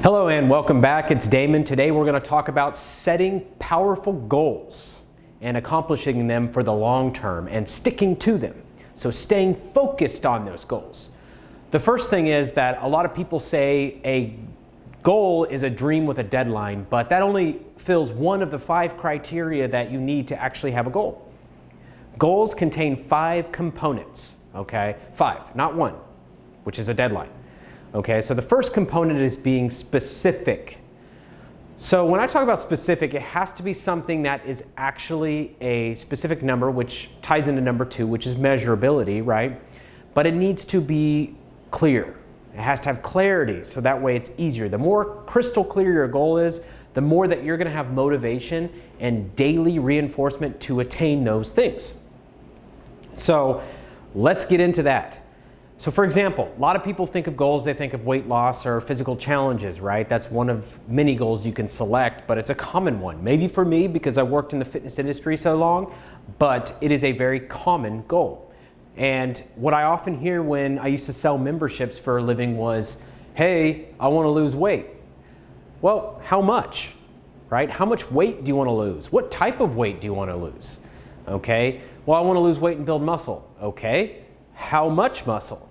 Hello and welcome back. It's Damon. Today we're going to talk about setting powerful goals and accomplishing them for the long term and sticking to them. So staying focused on those goals. The first thing is that a lot of people say a goal is a dream with a deadline, but that only fills one of the 5 criteria that you need to actually have a goal. Goals contain 5 components, okay? 5, not 1, which is a deadline. Okay, so the first component is being specific. So when I talk about specific, it has to be something that is actually a specific number, which ties into number 2, which is measurability, right? But it needs to be clear. It has to have clarity, so that way it's easier. The more crystal clear your goal is, the more that you're going to have motivation and daily reinforcement to attain those things. So let's get into that. So for example, a lot of people think of goals, they think of weight loss or physical challenges, right? That's one of many goals you can select, but it's a common one. Maybe for me because I worked in the fitness industry so long, but it is a very common goal. And what I often hear when I used to sell memberships for a living was, hey, I want to lose weight. Well, how much, right? How much weight do you want to lose? What type of weight do you want to lose? Okay, well, I want to lose weight and build muscle. Okay. How much muscle?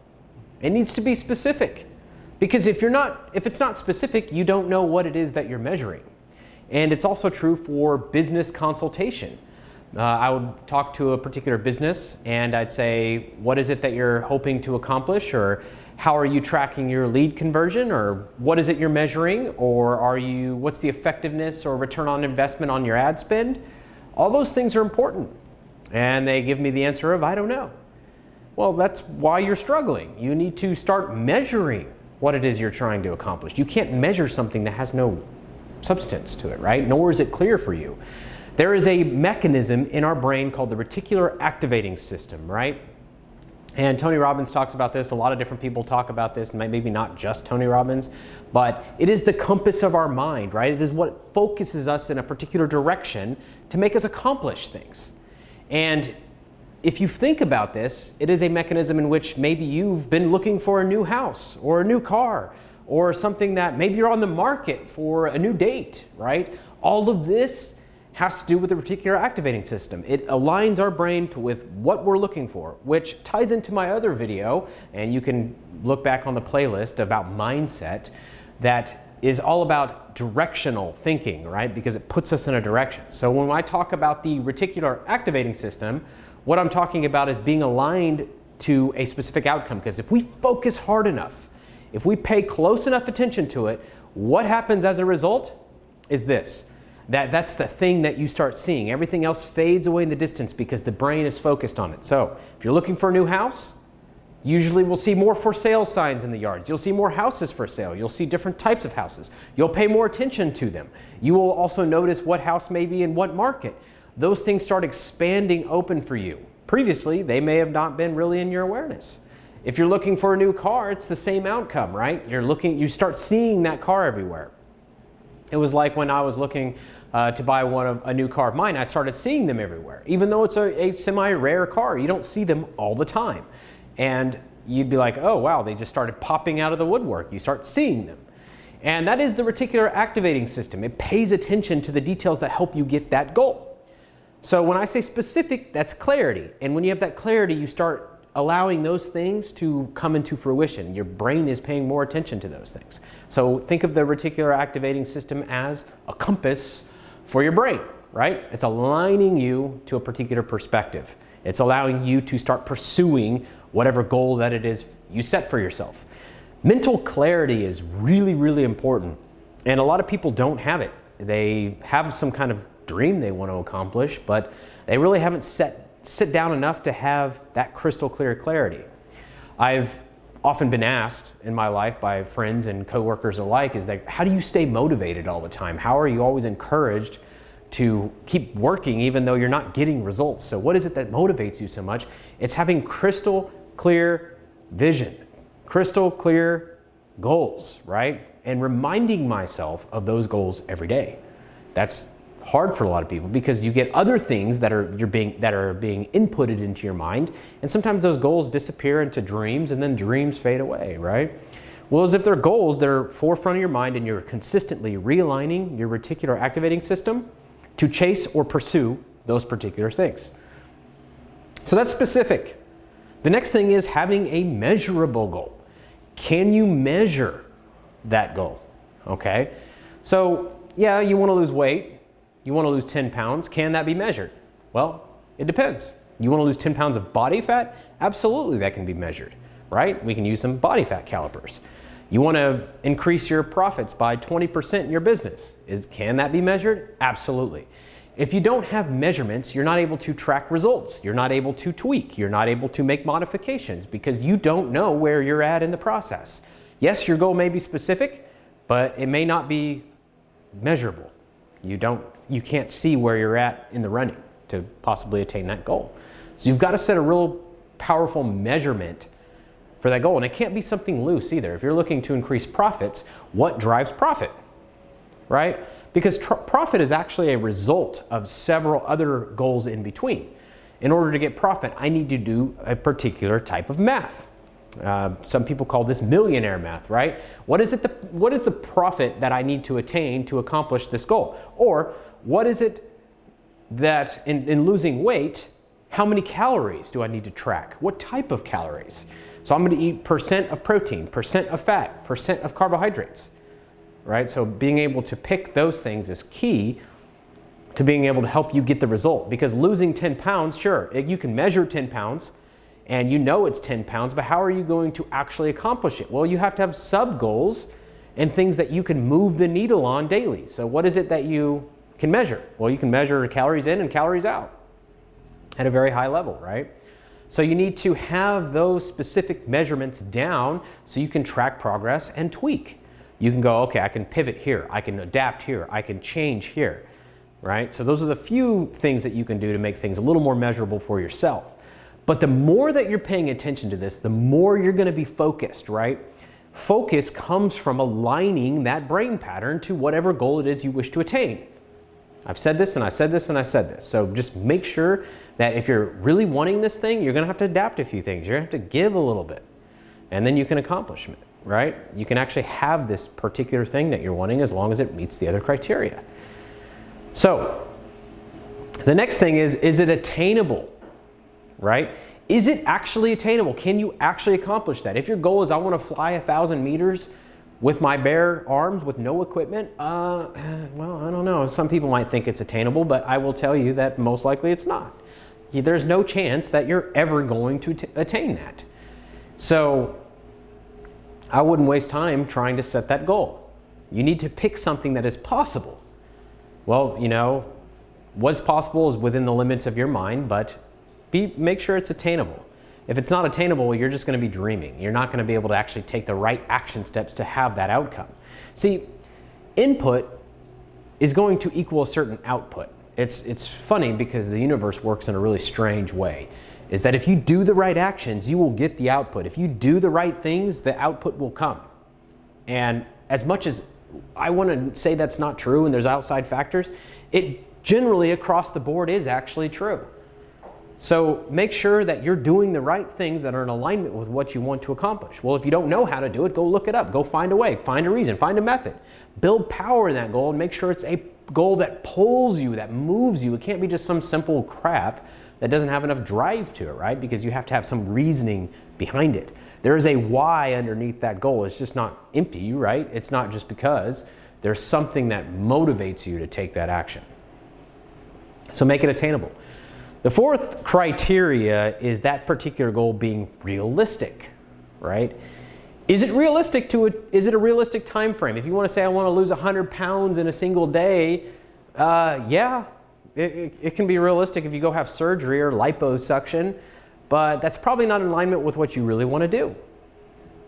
It needs to be specific, because if it's not specific, you don't know what it is that you're measuring. And it's also true for business consultation. I would talk to a particular business and I'd say, what is it that you're hoping to accomplish, or how are you tracking your lead conversion, or what is it you're measuring, or what's the effectiveness or return on investment on your ad spend? All those things are important. And they give me the answer of, I don't know. Well, that's why you're struggling. You need to start measuring what it is you're trying to accomplish. You can't measure something that has no substance to it, right? Nor is it clear for you. There is a mechanism in our brain called the reticular activating system, right? And Tony Robbins talks about this. A lot of different people talk about this, maybe not just Tony Robbins, but it is the compass of our mind, right? It is what focuses us in a particular direction to make us accomplish things. And if you think about this, it is a mechanism in which maybe you've been looking for a new house or a new car or something that maybe you're on the market for a new date, right? All of this has to do with the reticular activating system. It aligns our brain with what we're looking for, which ties into my other video, and you can look back on the playlist about mindset, that is all about directional thinking, right? Because it puts us in a direction. So when I talk about the reticular activating system, what I'm talking about is being aligned to a specific outcome, because if we focus hard enough, if we pay close enough attention to it, what happens as a result is this. That's the thing that you start seeing. Everything else fades away in the distance because the brain is focused on it. So if you're looking for a new house, usually we'll see more for sale signs in the yards. You'll see more houses for sale. You'll see different types of houses. You'll pay more attention to them. You will also notice what house may be in what market. Those things start expanding open for you. Previously, they may have not been really in your awareness. If you're looking for a new car, it's the same outcome, right? You start seeing that car everywhere. It was like when I was looking to buy a new car of mine, I started seeing them everywhere. Even though it's a semi-rare car, you don't see them all the time. And you'd be like, oh wow, they just started popping out of the woodwork. You start seeing them. And that is the reticular activating system. It pays attention to the details that help you get that goal. So when I say specific, that's clarity. And when you have that clarity, you start allowing those things to come into fruition. Your brain is paying more attention to those things. So think of the reticular activating system as a compass for your brain, right? It's aligning you to a particular perspective. It's allowing you to start pursuing whatever goal that it is you set for yourself. Mental clarity is really, really important. And a lot of people don't have it. They have some kind of dream they want to accomplish, but they really haven't sit down enough to have that crystal clear clarity. I've often been asked in my life by friends and coworkers alike, is that how do you stay motivated all the time? How are you always encouraged to keep working even though you're not getting results? So what is it that motivates you so much? It's having crystal clear vision, crystal clear goals, right? And reminding myself of those goals every day. That's hard for a lot of people because you get other things that are being inputted into your mind, and sometimes those goals disappear into dreams and then dreams fade away, right? Well, as if they're goals that are forefront of your mind and you're consistently realigning your reticular activating system to chase or pursue those particular things. So that's specific. The next thing is having a measurable goal. Can you measure that goal? Okay. So yeah, you want to lose weight. You want to lose 10 pounds. Can that be measured? Well, it depends. You want to lose 10 pounds of body fat? Absolutely, that can be measured, right? We can use some body fat calipers. You want to increase your profits by 20% in your business. Can that be measured? Absolutely. If you don't have measurements, you're not able to track results. You're not able to tweak. You're not able to make modifications because you don't know where you're at in the process. Yes, your goal may be specific, but it may not be measurable. You can't see where you're at in the running to possibly attain that goal. So you've got to set a real powerful measurement for that goal. And it can't be something loose either. If you're looking to increase profits, what drives profit, right? Because profit is actually a result of several other goals in between. In order to get profit, I need to do a particular type of math. Some people call this millionaire math, right? What is the profit that I need to attain to accomplish this goal? Or what is it that in losing weight, how many calories do I need to track? What type of calories? So I'm going to eat percent of protein, percent of fat, percent of carbohydrates, right? So being able to pick those things is key to being able to help you get the result. Because losing 10 pounds, sure, you can measure 10 pounds and you know it's 10 pounds, but how are you going to actually accomplish it? Well, you have to have sub-goals and things that you can move the needle on daily. So what is it that you can measure? Well, you can measure calories in and calories out at a very high level, right? So you need to have those specific measurements down so you can track progress and tweak. You can go, okay, I can pivot here, I can adapt here, I can change here, right? So those are the few things that you can do to make things a little more measurable for yourself. But the more that you're paying attention to this, the more you're going to be focused, right? Focus comes from aligning that brain pattern to whatever goal it is you wish to attain. I've said this and I said this and I said this. So just make sure that if you're really wanting this thing, you're going to have to adapt a few things. You're going to have to give a little bit. And then you can accomplish it, right? You can actually have this particular thing that you're wanting as long as it meets the other criteria. So the next thing is it attainable, right? Is it actually attainable? Can you actually accomplish that? If your goal is I want to fly 1,000 meters with my bare arms with no equipment, well, I don't know. Some people might think it's attainable, but I will tell you that most likely it's not. There's no chance that you're ever going to attain that. So I wouldn't waste time trying to set that goal. You need to pick something that is possible. Well, you know, what's possible is within the limits of your mind, but make sure it's attainable. If it's not attainable, you're just going to be dreaming. You're not going to be able to actually take the right action steps to have that outcome. See, input is going to equal a certain output. It's funny because the universe works in a really strange way. Is that if you do the right actions, you will get the output. If you do the right things, the output will come. And as much as I want to say that's not true and there's outside factors, it generally across the board is actually true. So make sure that you're doing the right things that are in alignment with what you want to accomplish. Well, if you don't know how to do it, go look it up. Go find a way, find a reason, find a method. Build power in that goal and make sure it's a goal that pulls you, that moves you. It can't be just some simple crap that doesn't have enough drive to it, right? Because you have to have some reasoning behind it. There is a why underneath that goal. It's just not empty, right? It's not just because. There's something that motivates you to take that action. So make it attainable. The fourth criteria is that particular goal being realistic, right? Is it realistic is it a realistic time frame? If you want to say I want to lose 100 pounds in a single day, yeah, it can be realistic if you go have surgery or liposuction, but that's probably not in alignment with what you really want to do.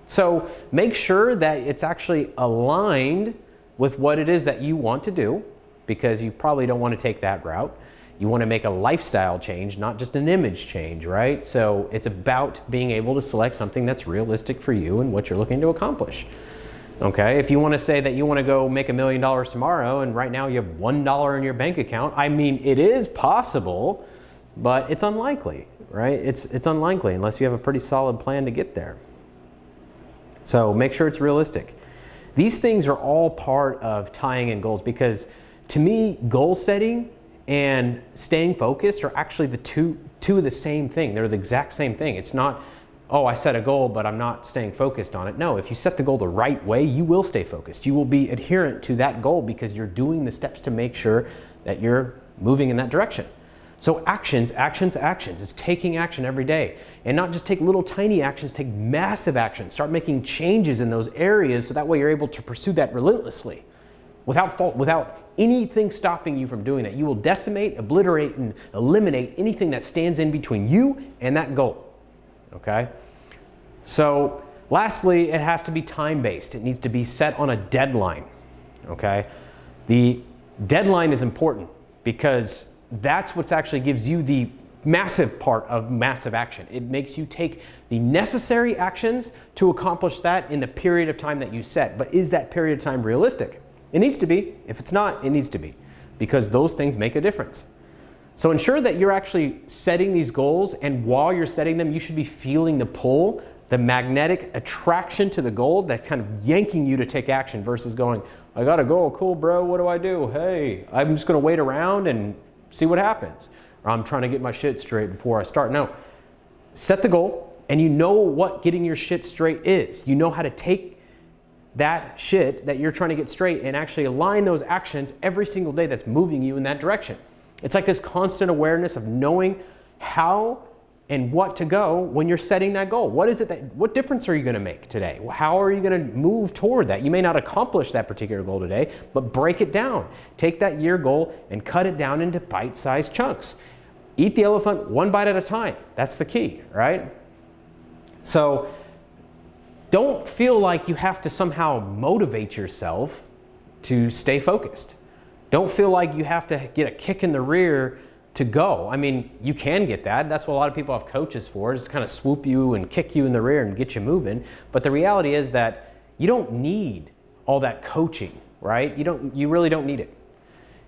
So make sure that it's actually aligned with what it is that you want to do, because you probably don't want to take that route. You want to make a lifestyle change, not just an image change, right? So it's about being able to select something that's realistic for you and what you're looking to accomplish. Okay, if you want to say that you want to go make $1 million tomorrow and right now you have $1 in your bank account, I mean, it is possible, but it's unlikely, right? It's unlikely unless you have a pretty solid plan to get there. So make sure it's realistic. These things are all part of tying in goals, because to me, goal setting and staying focused are actually the two of the same thing. They're the exact same thing. It's not, oh, I set a goal, but I'm not staying focused on it. No, if you set the goal the right way, you will stay focused. You will be adherent to that goal because you're doing the steps to make sure that you're moving in that direction. So actions, actions, actions. It's taking action every day. And not just take little tiny actions, take massive action. Start making changes in those areas so that way you're able to pursue that relentlessly, without fault, without anything stopping you from doing that. You will decimate, obliterate, and eliminate anything that stands in between you and that goal. Okay? So lastly, it has to be time-based. It needs to be set on a deadline. Okay? The deadline is important because that's what actually gives you the massive part of massive action. It makes you take the necessary actions to accomplish that in the period of time that you set. But is that period of time realistic? It needs to be. If it's not, it needs to be, because those things make a difference. So ensure that you're actually setting these goals, and while you're setting them, you should be feeling the pull, the magnetic attraction to the goal that's kind of yanking you to take action versus going, I got a goal, cool bro, what do I do? Hey, I'm just gonna wait around and see what happens. Or I'm trying to get my shit straight before I start. No, set the goal, and you know what getting your shit straight is. You know how to take that shit that you're trying to get straight and actually align those actions every single day that's moving you in that direction. It's like this constant awareness of knowing how and what to go when you're setting that goal. What difference are you gonna make today? How are you gonna move toward that? You may not accomplish that particular goal today, but break it down. Take that year goal and cut it down into bite-sized chunks. Eat the elephant one bite at a time. That's the key, right? So don't feel like you have to somehow motivate yourself to stay focused. Don't feel like you have to get a kick in the rear to go. I mean, you can get that. That's what a lot of people have coaches for, just kind of swoop you and kick you in the rear and get you moving. But the reality is that you don't need all that coaching, right? You really don't need it.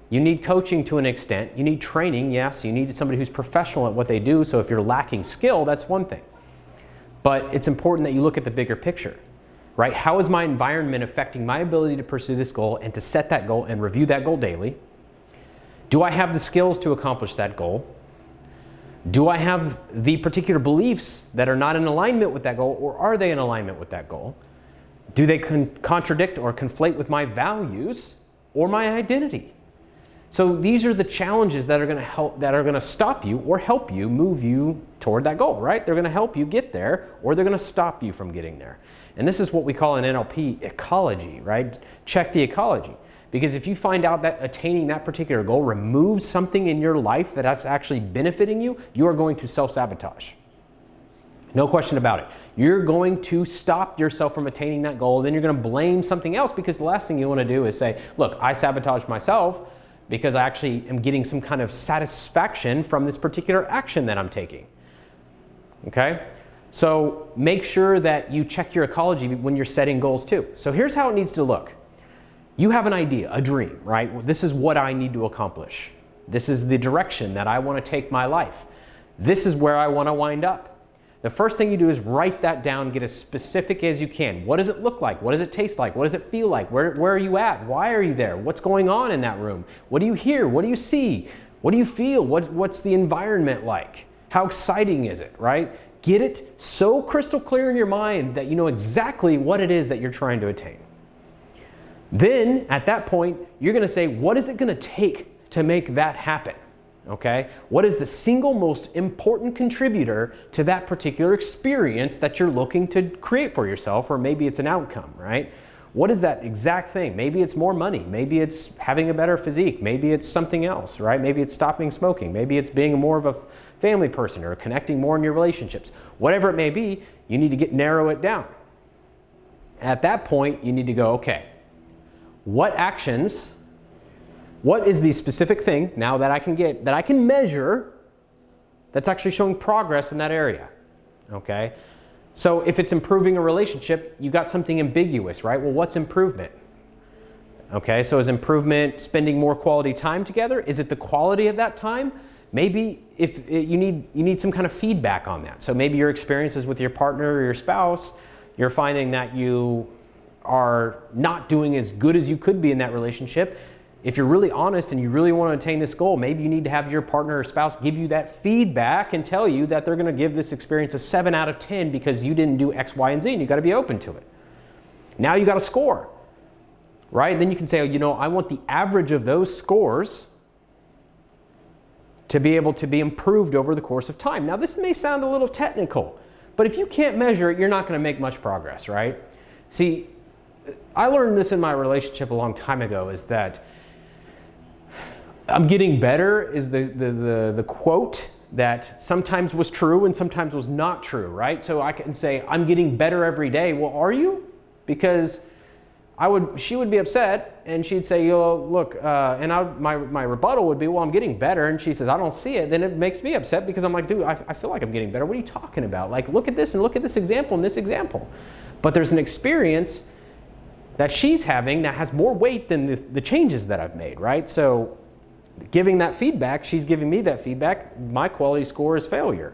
You need coaching to an extent. You need training, yes. You need somebody who's professional at what they do. So if you're lacking skill, that's one thing. But it's important that you look at the bigger picture, right? How is my environment affecting my ability to pursue this goal and to set that goal and review that goal daily? Do I have the skills to accomplish that goal? Do I have the particular beliefs that are not in alignment with that goal, or are they in alignment with that goal? Do they contradict or conflate with my values or my identity? So these are the challenges that are going to stop you or help you move you toward that goal, right? They're going to help you get there, or they're going to stop you from getting there. And this is what we call an NLP ecology, right? Check the ecology. Because if you find out that attaining that particular goal removes something in your life that's actually benefiting you, you are going to self-sabotage. No question about it. You're going to stop yourself from attaining that goal, then you're going to blame something else, because the last thing you want to do is say, look, I sabotaged myself because I actually am getting some kind of satisfaction from this particular action that I'm taking. Okay? So make sure that you check your ecology when you're setting goals too. So here's how it needs to look. You have an idea, a dream, right? Well, this is what I need to accomplish. This is the direction that I want to take my life. This is where I want to wind up. The first thing you do is write that down, get as specific as you can. What does it look like? What does it taste like? What does it feel like? Where are you at? Why are you there? What's going on in that room? What do you hear? What do you see? What do you feel? What's the environment like? How exciting is it, right? Get it so crystal clear in your mind that you know exactly what it is that you're trying to attain. Then, at that point, you're going to say, what is it going to take to make that happen? Okay? What is the single most important contributor to that particular experience that you're looking to create for yourself, or maybe it's an outcome, right? What is that exact thing? Maybe it's more money. Maybe it's having a better physique. Maybe it's something else, right? Maybe it's stopping smoking. Maybe it's being more of a family person or connecting more in your relationships. Whatever it may be, you need to narrow it down. At that point, you need to go, okay, what actions, what is the specific thing now that I can measure that's actually showing progress in that area, okay? So if it's improving a relationship, you got something ambiguous, right? Well, what's improvement? Okay, so is improvement spending more quality time together? Is it the quality of that time? Maybe if you need some kind of feedback on that. So maybe your experiences with your partner or your spouse, you're finding that you are not doing as good as you could be in that relationship, if you're really honest and you really want to attain this goal, maybe you need to have your partner or spouse give you that feedback and tell you that they're going to give this experience a 7 out of 10 because you didn't do X, Y, and Z, and you got to be open to it. Now you got a score, right? And then you can say, you know, I want the average of those scores to be able to be improved over the course of time. Now this may sound a little technical, but if you can't measure it, you're not going to make much progress, right? See, I learned this in my relationship a long time ago, is that I'm getting better is the quote that sometimes was true and sometimes was not true, right? So I can say, I'm getting better every day. Well, are you? Because she would be upset and she'd say, oh, look, my rebuttal would be, well, I'm getting better. And she says, I don't see it. Then it makes me upset because I'm like, dude, I feel like I'm getting better. What are you talking about? Like, look at this and look at this example and this example. But there's an experience that she's having that has more weight than the changes that I've made, right? So giving that feedback, she's giving me that feedback, my quality score is failure.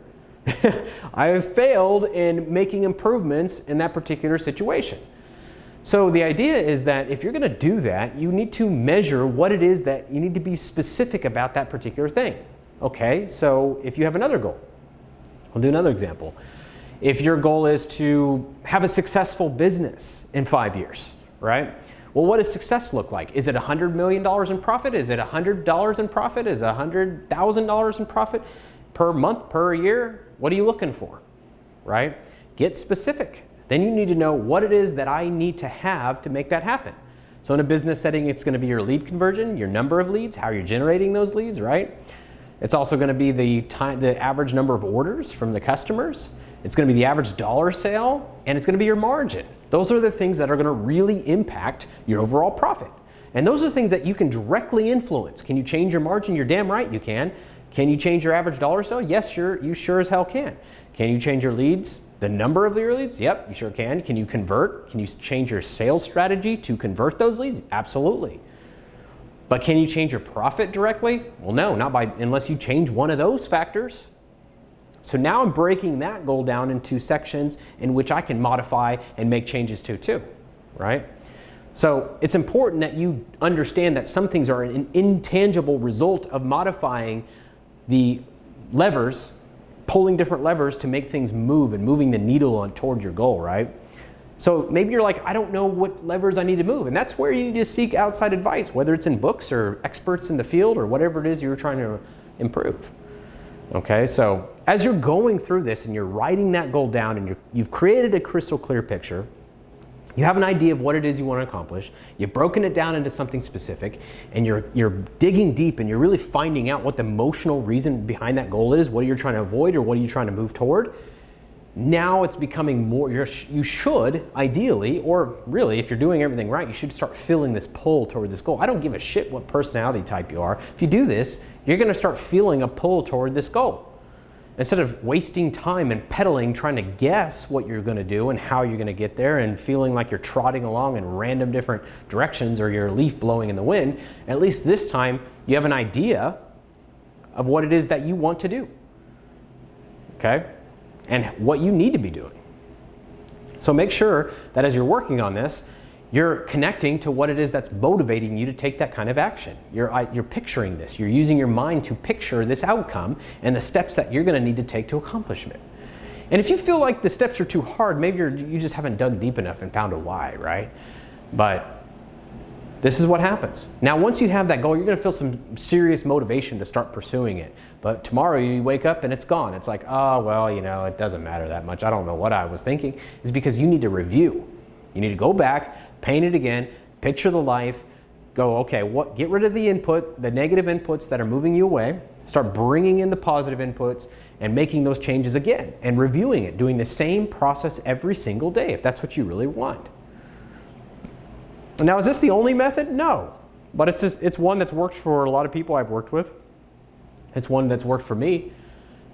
I have failed in making improvements in that particular situation. So the idea is that if you're going to do that, you need to measure what it is that you need to be specific about that particular thing. Okay, so if you have another goal, I'll do another example. If your goal is to have a successful business in 5 years, right? Well, what does success look like? Is it $100 million in profit? Is it $100 in profit? Is it $100,000 in profit per month, per year? What are you looking for, right? Get specific. Then you need to know what it is that I need to have to make that happen. So in a business setting, it's going to be your lead conversion, your number of leads, how you're generating those leads, right? It's also going to be the average number of orders from the customers. It's going to be the average dollar sale, and it's going to be your margin. Those are the things that are going to really impact your overall profit. And those are things that you can directly influence. Can you change your margin? You're damn right you can. Can you change your average dollar sale? Yes, you sure as hell can. Can you change your leads? The number of your leads? Yep, you sure can. Can you convert? Can you change your sales strategy to convert those leads? Absolutely. But can you change your profit directly? Well, no, not unless you change one of those factors. So now I'm breaking that goal down into sections in which I can modify and make changes to too, right? So it's important that you understand that some things are an intangible result of modifying the levers, pulling different levers to make things move and moving the needle toward your goal, right? So maybe you're like, I don't know what levers I need to move. And that's where you need to seek outside advice, whether it's in books or experts in the field or whatever it is you're trying to improve. Okay, so as you're going through this and you're writing that goal down and you've created a crystal clear picture, you have an idea of what it is you want to accomplish, you've broken it down into something specific, and you're digging deep and you're really finding out what the emotional reason behind that goal is, what you're trying to avoid or what are you trying to move toward. Now it's becoming more, you should ideally, or really if you're doing everything right, you should start feeling this pull toward this goal. I don't give a shit what personality type you are. If you do this, you're going to start feeling a pull toward this goal. Instead of wasting time and pedaling, trying to guess what you're going to do and how you're going to get there and feeling like you're trotting along in random different directions or you're a leaf blowing in the wind, at least this time you have an idea of what it is that you want to do. Okay? And what you need to be doing. So make sure that as you're working on this, you're connecting to what it is that's motivating you to take that kind of action. You're picturing this. You're using your mind to picture this outcome and the steps that you're going to need to take to accomplishment. And if you feel like the steps are too hard, maybe you just haven't dug deep enough and found a why, right? But this is what happens. Now, once you have that goal, you're going to feel some serious motivation to start pursuing it. But tomorrow you wake up and it's gone. It's like, oh, well, it doesn't matter that much. I don't know what I was thinking. It's because you need to review. You need to go back, paint it again, picture the life, go, okay, get rid of the input, the negative inputs that are moving you away, start bringing in the positive inputs and making those changes again and reviewing it, doing the same process every single day if that's what you really want. Now, is this the only method? No, but it's one that's worked for a lot of people I've worked with. It's one that's worked for me.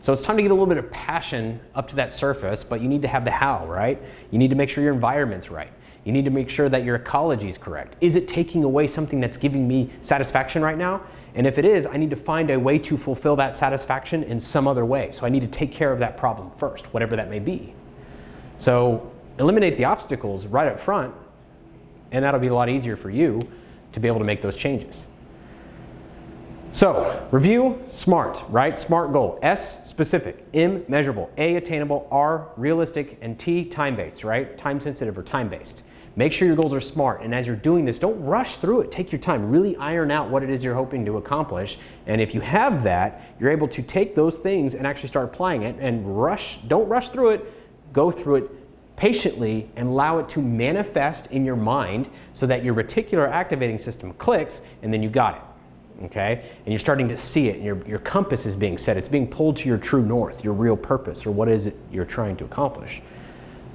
So it's time to get a little bit of passion up to that surface, but you need to have the how, right? You need to make sure your environment's right. You need to make sure that your ecology is correct. Is it taking away something that's giving me satisfaction right now? And if it is, I need to find a way to fulfill that satisfaction in some other way. So I need to take care of that problem first, whatever that may be. So eliminate the obstacles right up front, and that'll be a lot easier for you to be able to make those changes. So, review, SMART, right? SMART goal. S, specific. M, measurable. A, attainable. R, realistic. And T, time-based, right? Time-sensitive or time-based. Make sure your goals are SMART, and as you're doing this, don't rush through it. Take your time. Really iron out what it is you're hoping to accomplish. And if you have that, you're able to take those things and actually start applying it, and don't rush through it. Go through it patiently and allow it to manifest in your mind so that your reticular activating system clicks, and then you got it. Okay? And you're starting to see it, and your compass is being set. It's being pulled to your true north, your real purpose, or what is it you're trying to accomplish.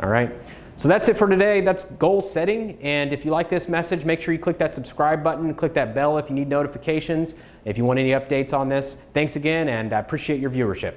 All right? So that's it for today. That's goal setting. And if you like this message, make sure you click that subscribe button, click that bell if you need notifications, if you want any updates on this. Thanks again, and I appreciate your viewership.